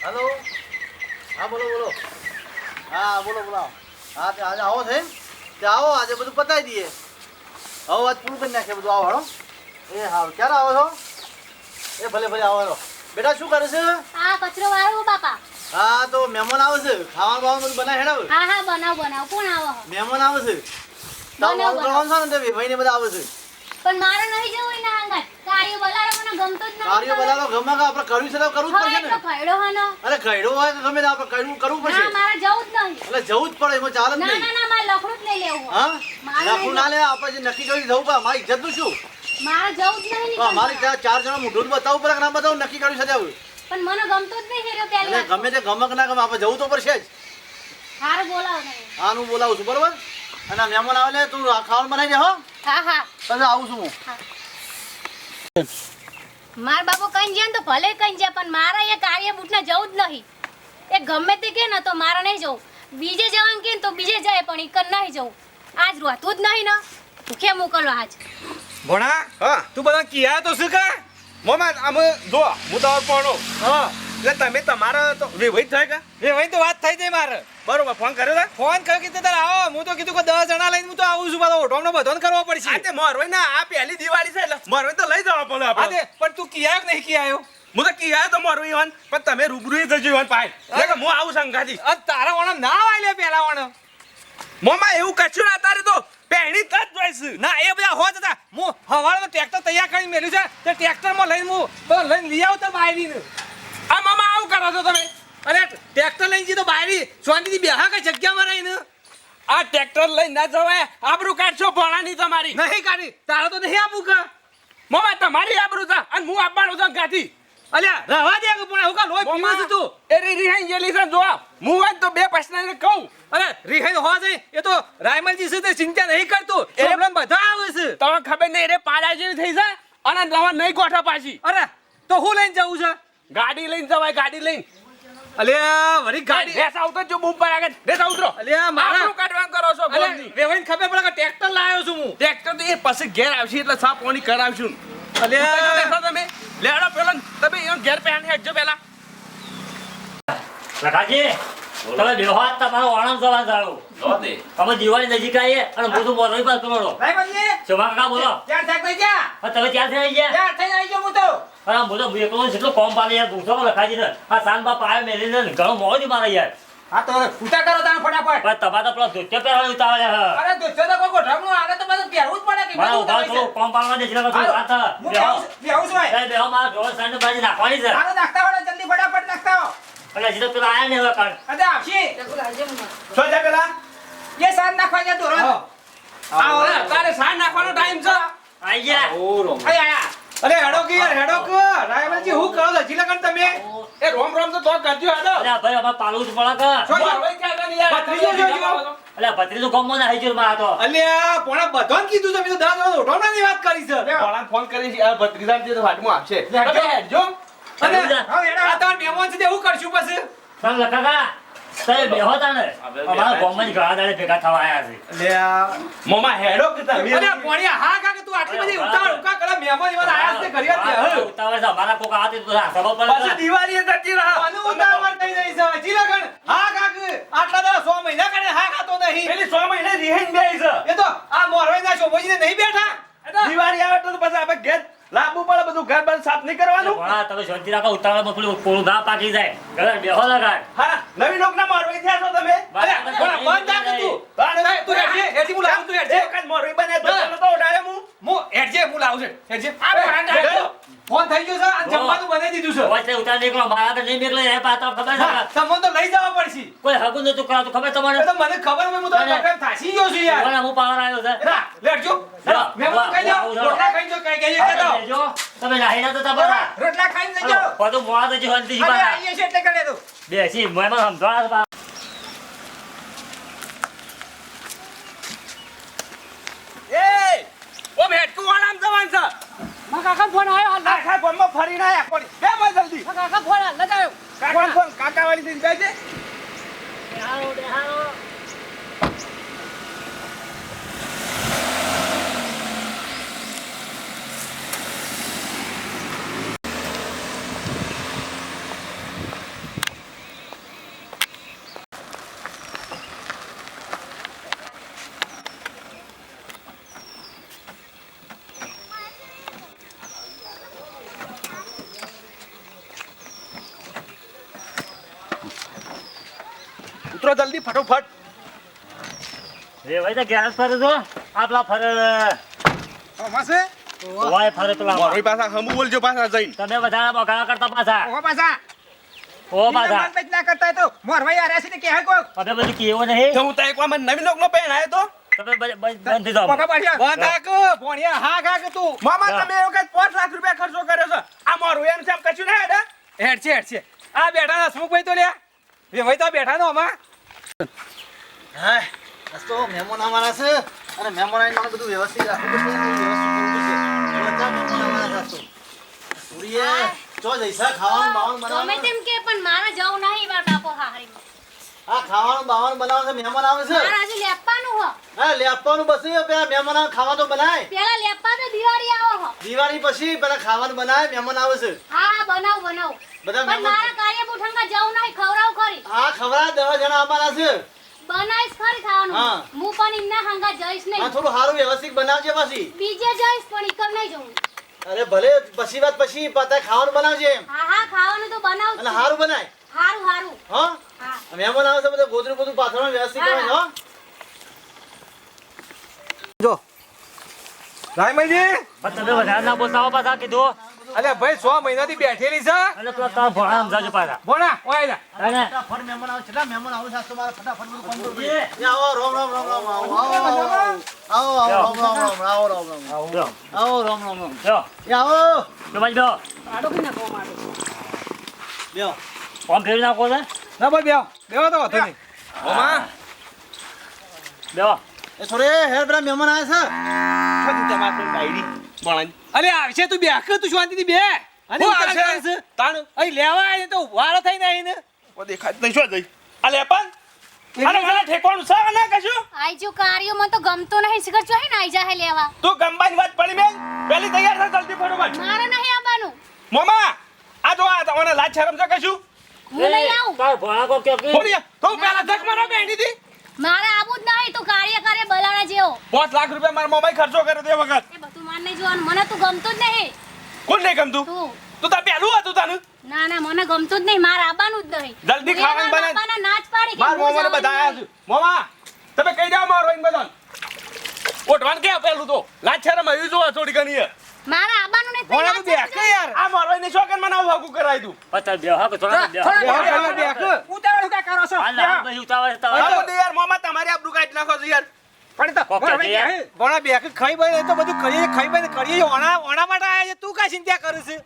Hello. હા બોલો બોલો. હા બોલો બોલો. હા તે આજે આવો છે તે આવો આજે બધું પતાવી દઈએ. હવે આજ પૂરું કરી નાખીએ બધું. આવો હેડો. એ હા ક્યારે આવો છો? એ ભલે ભલે આવો હેડો. બેટા શું કરે છે? હા કચરો વાળો બાપા. હા તો મહેમાન આવે છે. ખાવાનું બાવાનું બધું બનાવી હેડાવ. હા હા બનાવ કોણ આવે? મહેમાન આવે છે. તમારું કરવાનું છે ને તે ભાઈને બધા આવે છે. પણ મારે નહીં જવું એના આંગણ. કાર્ય બલાડો મને ગમતો જ નથી. કાર્ય બલાડો ગમે કે આપણે કરવું છે તો કરવું જ પડશે ને. તો ખૈડો હનો. અરે ખૈડો હોય તો ગમે તે આપણે કરવું પડશે. ના મારે જવું જ નહીં. એટલે જવું જ પડે એમાં ચાલે જ નહીં. ના મારે લખડું જ લઈ લેવું. હા લખડું ના લે આપણે જે નક્કી કરી જવું પડે. મારી ઇજ્જત નું શું? મારે જવું જ નહીં. મારી ચાર જણા મોઢું બતાવવું પડે કે ના બતાવું નક્કી કર્યું છે આવું. પણ મને ગમતો જ નહીં હેરો પહેલી વાર. ગમે તે ગમક ના ગમે આપણે જવું તો પડશે જ. હારું બોલાવો તમે. હા હું બોલાવું છું બરોબર. અને મહેમાન આવે ને તું ખાવાનું બનાવી દે હો. હા પછી આવું છું હું. માર બાપુ કઈ જાય તો ભલે કઈ જાય પણ મારે એ કાર્ય બુટને જવું જ નહીં. એ ગમે તે કે ને તો મારે નહીં જવું. બીજે જવાનું કે તો બીજે જાય પણ ઈકન નહીં જવું. આજ રોતું જ નહીં ને ભૂખે મોકલો આજ. ભણા હા તું બધા કિયા તો શું કા મોમાં અમે જો હું તો પડો હા એટલે તમે તમારા તો વેવાઈ થાય કે વેવાઈ તો વાત થઈ જાય મારે બરોબર ફોન કર્યો તા ફોન કર્યો કીધું તારે આવો હું તો કીધું કે 10 જણા લઈને હું તો આવું છું બધો ઓટોમનો બધોને કરવો પડશે આ તે મોરવાઈ ના આ પહેલી દિવાળી છે એટલે મોરવાઈ તો લઈ જવા પડે આપણે પણ તું કિયા કે નહીં કિયાયો હું તો કિયા તો મોરવાઈ હોન પણ તમે રૂબરૂ જજો હોન પાય એટલે હું આવું સંગાજી અ તારા વણ ના આવાય લે પેલા વણ મોમાં એવું કચ્યું ના તારે તો પહેણી જ જોઈશ ના એ બધા હોત હતા હું હવાળમાં ટ્રેક્ટર તૈયાર કરી મેલ્યું છે તે ટ્રેક્ટરમાં લઈને હું તો લઈને લઈ આવતો બાયરીને આ મામા આવું કરો છો તમે અરે ટ્રેક્ટર લઈને જી તો બાયરી શાંતિથી બેહા કઈ જગ્યામાં રહીને આ ટ્રેક્ટર લઈને ના જવાય આબરૂ કાઢશો ભણાની તમારી નહીં કાઢી તારો તો નહીં આપું કે મામા તમારી આબરૂ છે અને હું આપવાનું છું ગાથી અલ્યા રવા દે કે પણ હું કા લોહી પીવું છું તું એ રીહાઈ જેલી છે જો હું હોય તો બે પૈસાને કહું અરે રીહાઈ હો જાય એ તો રાયમલજી છે તે ચિંતા નહીં કરતો પ્રોબ્લેમ બધા આવે છે તમને ખબર નહીં રે પાડા જેવી થઈ જાય અને નવા નહીં ગોઠા પાછી અરે તો હું લઈને જવું છે ગાડી લઈને જવાય ગાડી લઈને અલ્યા વરી ગાડી રેસ આવતો જો બૂમ પર આગળ રેસ આવતો અલ્યા મારા કાઢવાનું કરો છો બોલની વેવાઈને ખબર પડે કે ટ્રેક્ટર લાવ્યો છું હું ટ્રેક્ટર તો એ પછી ઘેર આવશે એટલે સાફ પાણી કરાવશું અલ્યા તમે લેડો પેલા તમે એ ઘેર પહેને હેડજો પેલા લખાજી તમે બેહાત તમારો ઓણમ સવા જાળો નો દે તમે દિવાળી નજીક આવીએ અને બધું મોરવાઈ પાસ કરો ભાઈ બનજી શોભા કાકા બોલો ક્યાં થાય કઈ ગયા તમે ક્યાં થઈ ગયા ક્યાં થઈ આવી ગયો હું તો અરે હું તો એકલો જેટલો કોમ પાલે યાર પૂછો લખાજી ને આ સાન બાપ આયો મેલીને ઘણો મોજ મારે યાર હા તો ફૂટા કરો તમે ફટાફટ પણ તમારે તો પેલા ધોત્યો પહેરવાનું ઉતાવળે હ અરે દોસ્તો તો કોઈ ગોઠવણું આવે તો બધું પહેરવું જ પડે કે મારા ઉભા થોડો કોમ પાલવા દે જેલા થોડી વાત હું બેહું છું ભાઈ બેહો મારા ઘોડા સાઈડ બાજી નાખવાની છે હાલો નાખતા હોડો જલ્દી ફટાફટ નાખતા હો એટલે જીતો પેલા આયા ને હવે કાઢ અરે આવશી છો જા પેલા એ સાન નાખવા જા દોરો આવો તારે સાન નાખવાનો ટાઈમ છે આઈ ગયા ઓરો આયા અરે હેડો કે યાર હેડો કે રાયમલજી હું કરો છો જીલકન તમે એ રોમ રોમ તો કરજો હાલો અલ્યા ભાઈ અમાર પાલું જ પડે કે છો ભાઈ ક્યાં ગની યાર ભત્રીજો જોજો અલ્યા ભત્રીજો ગમો ના હઈજો મારા તો અલ્યા પોણા બધાને કીધું તમે તો 10 જણા ઓઢોણાની વાત કરી છે પોણા ફોન કરી છે યાર ભત્રીજા જે તો વાટમાં આવશે તમે હેડજો અને આ તો મહેમાન છે તે હું કરશું પછી ચાલ કાકા તમે બેહો તાને અમારા ગોમમાં ઘણા દાડે ભેગા થવા આયા છે અલ્યા મોમા હેડો કે તમે અરે પોણિયા હા કાકા તું આટલી બધી ઉતાવળ ઉકા કરે મહેમાન એવા આયા છે ઘરે જ ઉતાવળ છે અમારા કોકા હાથે તો સબબ પડે પછી દિવાળી જતી રહા અને ઉતાવળ થઈ જઈ છે જીલકન હા કાક આટલા દાડા 6 મહિના કરે હા ખાતો નહીં પેલી 6 મહિના રીહેન બેઈ છે એ તો આ મોરવાઈના શોભોજીને નહીં બેઠા દિવાળી આવે તો પછી આપણે ઘેર લાંબુ પડે બધું ઘર બંધ સાફ નહીં કરવાનું હા તમે શાંતિ રાખો ઉતાવળમાં પેલું કોળું ના પાકી જાય ઘરે બેહો લગાડ હા નવી લોકના મોરવાઈ થયા છો તમે અરે કોણ બંધ રાખ તું તું હેડજી હું લાવું તું હેડજી એક જ મોરવાઈ બને તો ઉડાડે હું હેડજી હું લાવું છે હેડજી આ ફોન થઈ ગયો છે અને જમવાનું બનાવી દીધું છે વચ્ચે ઉતાર નીકળો મારા તો નહીં નીકળે એ પાતા ખબર છે તમને તો લઈ જવા પડશે કોઈ હગું નતું કરાતું ખબર તમને તો મને ખબર મેં હું તો પ્રોગ્રામ થાસી ગયો છું યાર મને હું પાવર આવ્યો છે ના લેટજો મેં હું કહી દઉં રોટલા ખાઈ જો કઈ કઈ કે જો તમે નાહી ના તો તમારા રોટલા ખાઈને જજો બધું મોડા તો જો હંતી હવે બારા આઈએ છે એટલે કરે તો બેસી મોયમાં સમજવા એ ઓ ભેટકુ વાળામ જવાન છે માં કાકા ફોન આવ્યો હાલ આખા ગામમાં ફરીને આયા કોણ બે મય જલ્દી કાકા ફોન હાલ લગાવ્યો કાકા ફોન કાકા વાળી થઈને જાય છે બેહારો બેહારો ઉતરો જલ્દી ફટોફટ. એ ભાઈ તો ગેસ ફરે છો આપલા ફરે માસે વાય ફરે તો લાવો મોરવાઈ પાછા હમુ બોલજો પાછા જઈને. તમે વધારે બગાડા કરતા પાછા ઓ પાછા ઓ પાછા મન ના કરતા તો મોરવાઈ આ રેસી કે હે કો તમે બધું કેવો નહીં તો હું તો એકવાર મને નવી લોકનો પેન આયો તો. તમે બંધ થઈ જાઓ પકા પાડ્યા બંધ આક ભોણિયા હા ખા કે તું. મામા તમે એ વખત 5 લાખ રૂપિયા ખર્ચો કર્યો છે. આ મોરવાઈ એમ છે કશું ના હેડે. હેડ છે આ બેઠા ના હસમુખ ભાઈ તો લ્યા એ ભાઈ તો બેઠા નો અમા હા આજ તો મહેમાન આવવાના છે અને મહેમાન આવીને મને બધું વ્યવસ્થિત રાખવું પડશે વ્યવસ્થિત કરવું પડશે બધા મહેમાન આવવાના છે. પૂરીએ ચો જઈશા ખાવાનું બાવાનું ગમે બનાવવાનું તેમ કે પણ મારે જવું નહીં મારા બાપો હારી હા ખાવાનું બાવાનું બનાવવાનું છે મહેમાન આવે છે મારે આજે લેપવાનું હો હા લેપવાનું બસી પેલા મહેમાન આવે ખાવા તો બનાય પેલા લેપા તો દિવાળી આવો હો દિવાળી પછી પેલા ખાવાનું બનાય મહેમાન આવે છે હા બનાવ બનાવ બધા પણ મારા કાર્ય બુઠંગા જવું નહીં ખવરાવ ખરી હા ખવરા 10 જણા આવવાના છે બનાઈશ ખરી ખાવાનું હા. હું પણ એમના હંગા જઈશ હા નહીં થોડું સારું વ્યવસ્થિત બનાવજે પછી બીજે જઈશ પણ એકમ નહીં જવું અરે ભલે પછી વાત પછી પતા ખાવાનું બનાવજે એમ હા હા ખાવાનું તો બનાવ અને સારું બનાય હારું હારું હા હા મહેમાન આવે છે બધું ગોદરું બધું પાથરવાનું વ્યવસ્થિત હા, કરવાનું હો જો રાયમજી પણ તમે વધારે ના બોલતા પાછા કીધું અલે ભાઈ 6 મહિનાથી બેઠેલી છે અને તો તારા ભોળા સમજાવજો પાછા બોલા ઓય જા અને ફટાફટ મહેમાન આવે કેટલા મહેમાન આવે છે આજ તો મારે ફટાફટ બધું કામ કરવું પડે. એ આવો રોમ રોમ રોમ રોમ આવો આવો આવો રોમ રોમ રોમ આવો રોમ રોમ જો આવો રોમ રોમ રોમ જો એ આવો જો ભાઈ જો લ્યો કોમ ફેરી નાખો છે ના ભાઈ બેહો તો હતો નહીં ઓમા બેહો એ થોડે હેર પેલા મહેમાન આવે છે છોડી તમારે ડાયરી ભણાઈ. અલે આવશે તું બેહ કે તું શાંતિથી બે અને હું ઉતાર આવશે? કરે છે તાણ અહીં લેવા આવે તો વાળો થઈને આવીને ઓ દેખાય નહીં શું જઈ. આ લે પણ અરે મને ઠેકવાનું છે ને કશું. આઈ જો કાર્યો મને તો ગમતો નહીં શિખર છો હે ને આઈ જા હે લેવા તું ગંબાની વાત પડી મેલ પેલી તૈયાર થા જલ્દી ફટાફટ. મારે નહીં આવવાનું મોમા આ જો આ તમને લાજ શરમ છે કશું. હું નહીં આવું તારા ભોળા કો કે થોડી તો પેલા ધક મારો બેઠી હતી. મારે આવું જ નહીં તું કાર્ય કરે બલાણા જેવો 5 લાખ રૂપિયા મારા મોબાઈલ ખર્ચો કર્યો તે વખત. એ બધું માર નહીં જોવાનું મને તું ગમતું જ નહીં કોણ નહીં ગમતું તું તું તાર પેલું હતું તાનું. ના ના મને ગમતું જ નહીં મારે આવવાનું જ નહીં જલ્દી હું ખાવાનું એવા બનાય. બાપાના નાચ પાડી કે માર હું મોમાને જવાનું બધા આયા નહીં. છે. મોમા તમે કહી દો મારો ઇન બધાને. ઓઢવાન કે પેલું તો લાજ શરમ આવી જો થોડી ઘણી હે. મારે આવવાનું નહીં ભોળા તો તું બેહ કે યાર આ મારો ઇને શોકન મને આવું હાગું કરાવી દઉં. પતા બેહો હા કે થોડા બેહો ઉતાવળ શું કરો છો હાલ ના ભાઈ ઉતાવળ આ ઉતાવળ બધું યાર મોમા તમારી આબરૂ કાઢી નાખો છો યાર. પણ તો કોક કે યાર. ભણા બે કે ખાઈ બને તો બધું ખાઈ બને કરીએ ઓણા માટે આયા છે તું કા ચિંતા કરે છે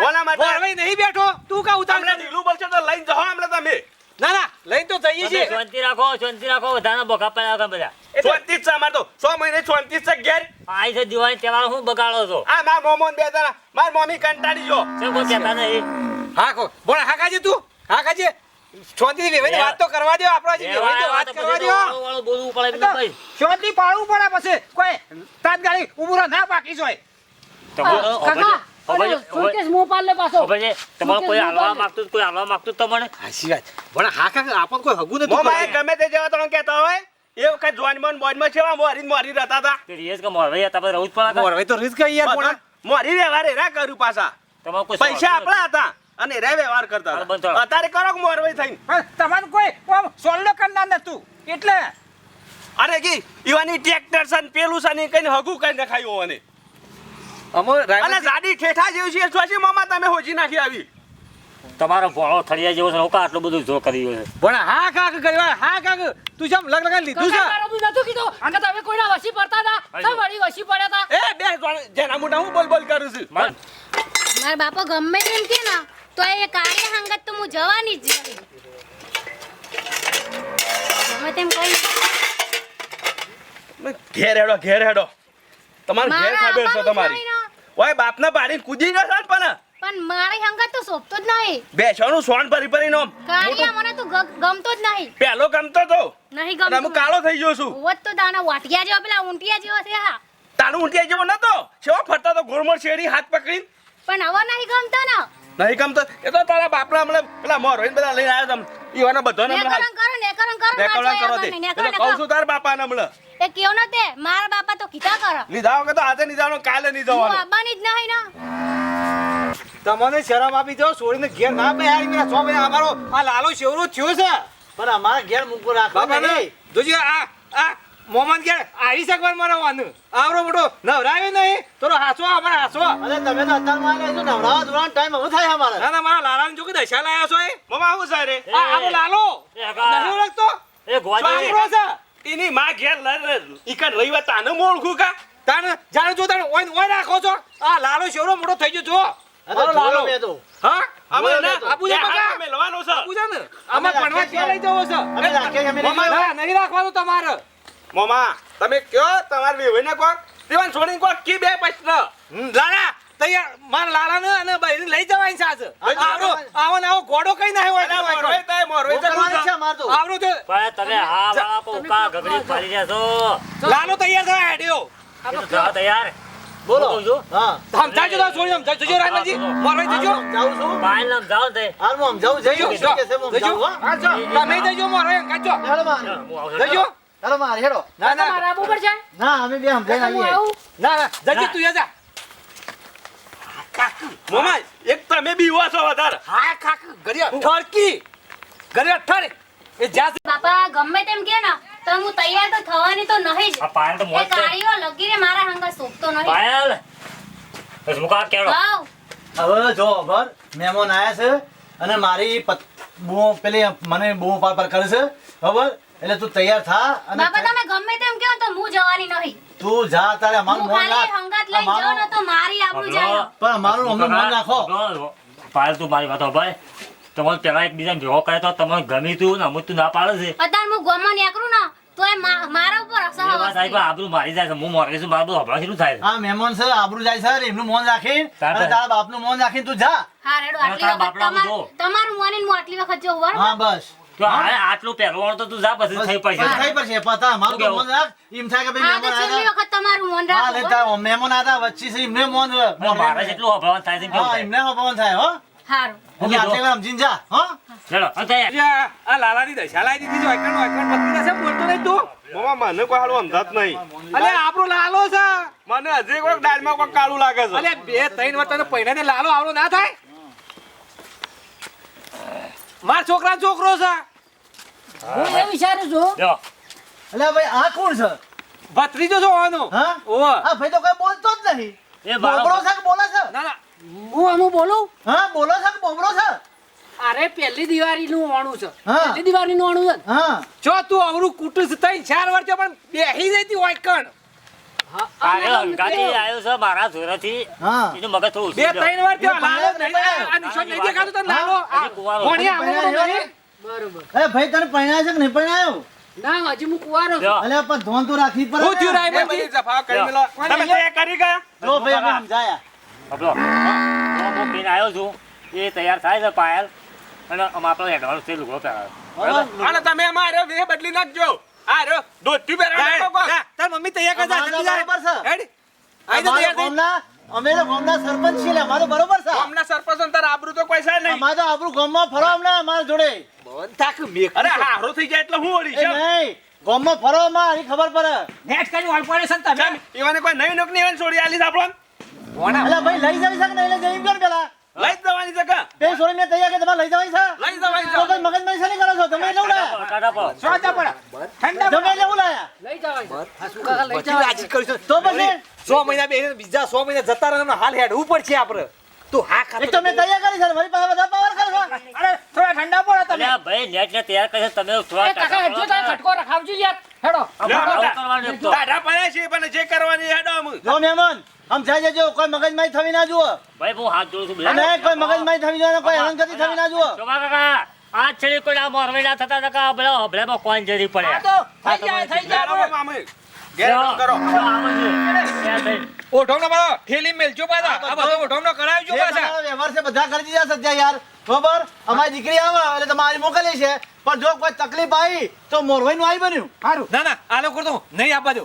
ઓલા માટે ભણવાઈ નહીં બેઠો તું કા ઉતાવળ તમને ઢીલું બોલશો તો લઈને જાઓ હમણાં તમે. ના ના લઈને તો જઈએ તમે છીએ શાંતિ રાખો વધારે બોકા પડ્યા બધા 34 છે અમાર તો 100 મહિને 34 છે ઘેર. આઈ છે દિવાળી તહેવાર હું બગાડો છો આ માર મોમો ને બે જણા માર મમ્મી કંટાળી જો. કેમ કોઈ કહેતા નહીં હા કો ભણા હા કાજે તું હા કાજે શાંતિથી વેવાઈને વાત તો કરવા દો આપણા જે વેવાઈને તો વાત કરવા દો વાળું બોલવું પડે એમને ભાઈ શાંતિ પાડવું પડે પછી કોઈ તાત્કાલિક ઉભુરો ના બાકી જોય તમારે કોઈ હાલવા માંગતું કોઈ હાલવા માંગતું તમને હાચી વાત ભણા હા કાકા આપણ કોઈ હગું નથી મોમા એ ગમે તે જેવા તમે કહેતા હોય એ વખત જોઈનમાં બોઈનમાં છેવા મોરી રહેતા હતા. તે રીસ કે મોરવાઈ હતા રહું જ પડે મોરવાઈ તો રીત કઈ યાર ભણા મોરી વ્યવહાર એરા કર્યું પાછા. તમારે કોઈ પૈસા આપણા હતા અને રે વ્યવહાર કરતા હાલ બંધ હતા. કરો. અત્યારે કરો કે મોરવાઈ થઈને. પણ તમારે કોઈ સોલ્ડો કરનાર નતું એટલે અરે કી ઈવાની ટ્રેક્ટર છે ને પેલું છે ને કઈ હગું કઈ નખાયું અને અને ગાડી ઠેઠા જેવી છે સોચી મામા તમે હોજી નાખી આવી. તમારો ભોળો થળિયા જેવો છે હોકા આટલું બધું જો કર્યું છે ભણા હા કાક કર્યા હા કાક તું જેમ લગ લગા લીધું છે નતું કીધું અને તમે કોઈના વસી પડતા હતા તો વળી વસી પડ્યા હતા એ બે જણ જેના મોઢા હું બોલ બોલ કરું છું. મારા બાપા ગમે તેમ કે ના તો એ કાર્ય હંગત તો હું જવાની જ નહીં. ગમે તેમ કોઈ ઘેર હેડો તમારે ઘેર મારા ખબર છે આવવાનું તમારી. નહીં ને. ઓય બાપના પાડીને કૂદી ન સાત પણ પણ મારી હંગત તો શોભતો જ નહીં બેસવાનું સોન ભરી ભરી નો કાર્ય મને તો ગમતો જ નહીં પેલો ગમતો તો નહીં અને હું ગમતું કાળો થઈ ગયો છું. ઓવત તો દાના વાટિયા જેવા પેલા ઊંટિયા જેવા છે હા તારું ઊંટિયા જેવો નતો સેવા ફરતા તો ગોળમોળ શેરી હાથ પકડીને પણ હવે નહીં ગમતો ને નહીં ગમતો એ તો તારા બાપના હમણાં પેલા મોર હોય ને બધા લઈને આવ્યા તમે ઈવાના બધાને હમણાં નેકરણ કરો નેકળવા કરો તે એટલે કહું છું તારા બાપાને હમણાં એ કેવો ન તે મારા બાપા તો કીધા કરો લીધા વગર તો આજે નહીં જવાનું કાલે નહીં હું જવાનું. આવવાની જ નહીં ને તમને શરમ આપી દો છોડીને ઘેર ના બેહારી મેરા સો મહિના અમારો આ લાલો શેવરો થયો છે પણ અમારા ઘેર મૂકો રાખો બાપા ને નહીં. જોજો આ મોમાન કે આવી શકવાનું મારા વાનું આવરો મોટો નવરાવે નહીં તો હાસો અમારે હાસો અરે તમે તો અત્યારમાં આવીને શું નવરાવા ધોવાનો ટાઈમ હવે થાય અમારે. ના ના મારા લાલાને જો કે દશા લાયા છો એ મોમાં આવું છે રે આવો લાલો એ હગા. નથી ઓળખતો એ ગોવાજી. છોકરો છે એની માં ઘેર ઈકન રહીવા તાને હું ઓળખું કા તાને જાણે જો તાને ઓય રાખો છો આ લાલો શેવડો મોટો થઈ ગયો છો આ તો મારો લાલો જોયો મેં તો. હા અમે બોલો ના તો. આપું છે બકા મેલવાનો છે આપું છે ને આમાં ભણવા ક્યાં લઈ જવો છે અમે રાખીએ છીએ, અમે નહીં મોમાં જવા. ના, નહીં રાખવાનું તમારે મોમાં તમે કયો તમાર વેવાઈને કોક દેવાન છોડીને કોક કી બે પ્રશ્ન લાલા તૈયાર મારા લાલા ને અને બહેરી લઈ જવાય છે આવો આવો ને આવો ઘોડો કઈ ના હોય અરે મોરવે તે મોરવે તે મોકલવાની છે અમારે તો. આવરો તો પણ તમે હા વાળા પોકા ગગડી ફરી રહ્યા છો. લાલો તૈયાર થવા હેડ્યો એ તો જાઓ તૈયાર. બોલો. હું કહું છું. હા. સમજાજો તો છોડી સમજાજો રાજમાજી મોરવાઈ દેજો હાલ હું જાઉં છું. પાયલ નામ જાઓ ને તે. હાલ હું સમજાવું જઈ દેજો શું કહેશે હું દેજો સમજાવું, હા? તમે દેજો મોરવાઈ કાચો હેડો માર. હું આવું છું. દેજો હેડો માર, હેડો. ના ના મારા આબુ પર છે ના અમે બે સમજાઈને હું આવીએ. આવું ના ના જજી તું જા મોમાં એક તમે બીવો છો વધારે હા કાક ગરિયા ઠરકી ગરિયા ઠરે એ જા બાપા ગમે તેમ કે ને તો હું તૈયાર તો થવાની તો નહીં જ. આ પાયલ તો એ મોજ છે. કાળીઓ લગીને મારા હંગા શોભતો નહીં. પાયલ બસ મુકા કેળો. વાવ. હવે જો ખબર મહેમાન આયા છે અને મારી બૂમો પેલી મને બૂમો પાર કરે છે ખબર એટલે તું તૈયાર થા અને બાપા તમે ગમે તેમ કહો તો હું જવાની નહીં. તું જા તારે અમારું હું મોન ખાલી રાખ હંગાત લઈને જાઉં ને તો મારી આબરૂ જાય. પણ અમારું અમને મોન રાખો પાયલ તું મારી વાત ભાઈ તમારે પેલા એકબીજાને ભેગો કરે તો તમને ગમી તું ને અમુક તું ના પાડે છે. અત્યારે હું ગોમાં નીકળું ને તો એ મારા ઉપર અસર એ વાત સાહેબ આબરૂ મારી જાય છે હું મોરે છું મારું બધું હભળા કેટલું થાય છે. આ મહેમાન છે આબરૂ જાય છે એમનું મોન રાખીને તારે. અને તારા બાપનું મોન રાખીને તું જા હા રેડો આટલી તારા વખત બાપડાનું જો. તમારું મોને હું આટલી વખત જોઉં બરાબર? હા બસ તો હાલે આટલું પહેરવાનું તો તું જા પછી થઈ બસ પડશે. થઈ પડશે પતા મારું તો શું મોન રાખ એમ થાય કે હા ભાઈ તો મહેમાન છેલ્લી આવ્યા વખત તમારું મોન હા રાખો લે બરાબર? તારા મહેમાન આવ્યા વચ્ચે છે એમને મોન મારે જેટલું હભળવાનું થાય છે એમ કેવું હા થાય. એમને હવાનું થાય હો હારું. એટલે આટલે સમજીને જા હો ચલો તૈયાર. આ લાલાની દશા લાવી દીધી જો આઈકણ પત્ની છે બોલતો નહીં તું મોમાં મને કોઈ હાલું સમજાત નહીં અલે આપણો લાલો છે મને હજી કોઈક દાળમાં કોઈક કાળું લાગે છે અલે બે ત્રણ વાર તને પહેલાને લાલો આવડો ના થાય માર છોકરા છોકરો છે હું એ વિચારું છું લ્યો. એટલે ભાઈ આ કોણ છે ભત્રીજો છો આનો હા ઓવા આ ભાઈ તો કઈ બોલતો જ નહીં એ બાળો- બોબડો છે કે બોલે છે ના ના હું આમ બોલું હા બોલો છે કે બોબડો છે અરે પહેલી દિવાળીનું ઓણું છે હા. પહેલી દિવાળીનું ઓણું છે ને? હા જો તું અવરું કુટું છે ત્રણ ચાર વર્ષ પણ બેહી જતી વાયકણ હા આરે આને હંગાથી આવ્યો છે મારા જોરેથી. હા એનું મગજ થોડું બે ઊંચું છે. ત્રણ વાર થયો એ લાલો ભાઈ નહીં આ નિશાન નહીં દેખાતું તને લાલો આ હજી કુંવારો. ભણ્યા આવડો નહીં બરોબર એ ભાઈ તને પરણાયો છે કે નહીં પરણાયો ના હજી હું કુંવારો છું લ્યો. અલ્યા પણ ધોન તો રાખવી જ પડે હું થયું ને. રાયમલજી જફા કરી મેલો તમે તૈયાર કરી ગયા જો ભાઈ અમે સમજાયા હભળો. હું પીને આવ્યો છું એ તૈયાર થાય છે પાયલ અને આપણો એડવાન્સ છે લુગડો પહેરાવે. બરાબર? અને તમે અમારે વે બદલી નાખજો આ રહ્યો દોઢી પહેરાવો તાર મમ્મી તૈયાર કરતા અમારે જલ્દી જા બરાબર છે. હેડ આઈ તો અમારા તૈયાર થઈ ગામના- અમે તો ગામના સરપંચ છીએ લે, અમારું બરોબર છે ગામના સરપંચ તાર આબરૂ તો કોઈ છે નહીં અમારે તો આપણું ગામમાં ફરો અમને અમારા જોડે બંધ થાક મેક અરે હારો થઈ જાય એટલે હું ઓળી એ નહીં ગામમાં ફરો અમારે એની ખબર પડે નેટ કરી વાળપાડે છે ને તમે એવાને કોઈ નવી નોકરી એવાને છોડી આલી આપણને ભણા અલ્યા ભાઈ લઈ જવી છે કે નહીં લઈ જવી એમ કહો ને પેલા લઈ જ જવાની છે કા બે છોડી મેં તૈયાર કે તમારે લઈ જવાની છે લઈ જવાની તો છે કઈ મગજમારી શાની કરો છો તમે એટલે લાયા ટાટા પર. સોજા પડે ઠંડા તમે એટલે લાયા લઈ જવાય છે. હા, શું કાકા લઈ પછી જવાય રાજી છે. કરીશું તો પછી 100 મહિના બેહીને બીજા 100 મહિના જતા રહે હાલ હેડવું પડશે આપણે તું હા ખાતો એક તો મેં તૈયાર કરી છે વળી પાછા બધા પાવર કરો છો અરે થોડા ઠંડા પડો તમે અલ્યા ભાઈ નેટ ને તૈયાર કરે છે તમે થોડા એ કાકા હેડજો તમે ટાટા ખટકો રખાવજો યાર હેડો પર. આવું કરવાનું એક તો. તારા પડ્યા છે પણ જે કરવાની હેડો અમુ જો મહેમાન આમ જાય જજો કોઈ મગજમારી થવી ના જુઓ ભાઈ હું હાથ જોડું છું અને બધા. કોઈ મગજમારી થવી જોઈએ કોઈ હેરાનગતિ થવી ના જુઓ શોભા કાકા આ છેડી કોઈ આ મોરવાઈ ના થતા હતા કે પેલા હભલામાં કોણ જરી પડે. આ તો થઈ જાય થઈ જાય મામુ ઘેર કરો ઓઢોમનો મારો ઠેલી મેલજો પાછા આ બધો ઓઢોમનો કરાવજો જે પાછા તમારો વ્યવહાર છે બધા કરી દીધા સત્યા યાર બરોબર અમારી દીકરી આવે એટલે તમારી મોકલી છે પણ જો કોઈ તકલીફ આવી તો મોરવાઈનું આવી બન્યું સારું ના ના આ લોકો તો નહીં આપવા દો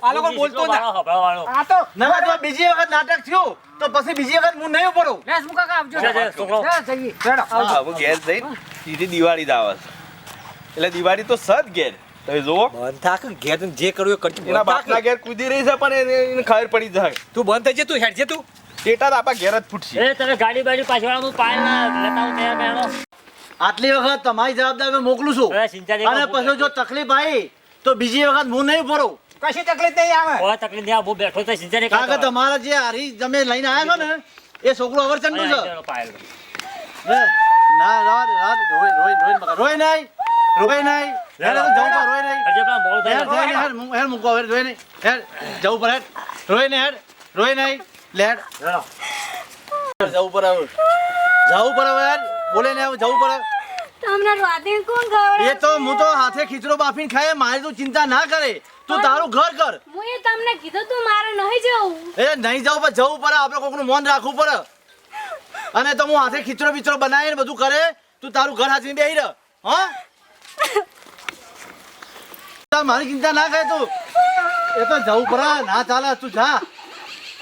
આ લોકો બોલતો ના હભળાવાળો. આ તો નવા જો બીજી વખત નાટક થયું તો પછી બીજી વખત હું નહીં પડું લેસ મુકા કાકા આવજો જા, જા, છોકરો. જા, જઈએ હા હું ઘેર જઈને સીધી દિવાળી જ આવે છે એટલે દિવાળી તો સદ ઘેર તમે જુઓ બંધ થાક ઘેર તને જે કરવું એ કરજો એના બાપના ઘેર કૂદી રહી છે પણ એને ખબર પડી જાય તું બંધ થઈ જા તું હેડ જે તું ટેટા તો આપણા ઘેર જ ફૂટશે એ તમે ગાડી બાડી પાછળ હું પાય ના લેતા હું તૈયાર બેહણો. આટલી વખત તમારી જવાબદારી મેં મોકલું છું અરે ચિંતા નહીં અને કરો, પછી જો તકલીફ આવી તો બીજી વખત હું નહીં ભરું કશી તકલીફ નહીં આવે કોઈ તકલીફ નહીં આવે, હું બેઠો તો ચિંતા નહીં કારણ કે કરતો. તમારા જે હારી તમે લઈને આવ્યા છો ને એ છોકરો અવરચંડુ છે અહીંયા પાયલ. હે? ના રાત રાત રોય રોય રોય મગર રોય નહીં રોય નહીં હેડ હું જવું પર રોય નહીં હજી પેલા મોડું થઈ હેડ ગયું. હેડ હેડ હેડ મૂકો હેડ રોય નહીં હેડ જવું પર હેડ રોય નહીં હેડ રોય નહીં લે હેડ હેડો. જવું પર હવે જવું પર હવે હેડ બોલે ને હવે જવું પર તમને રાતે કોણ ખવડાવે એ તો હું તો હાથે ખીચડો બાફીને ખાય મારી તું ચિંતા ના કરે તું તારું ઘર કર હું એ તમને કીધું તું મારે નહીં જવું એ નહીં જવું પણ જવું પડે આપણે કોકનું મન રાખવું પડે અને તો હું હાથે ખીચડો બીચડો બનાવીને બધું કરે તું તારું ઘર હાથીને બેહી રહ હા તાર મારી ચિંતા ના કરે તું એ તો જવું પડે ના ચાલે તું જા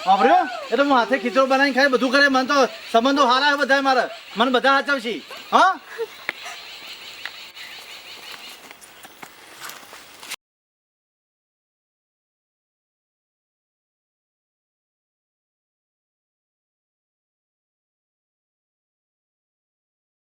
વાપર્યો એ તો હું હાથે ખીચડો બનાવીને ખાય બધું કરે મને તો સંબંધો હારા બધા મારે મને બધા હાચવશી હા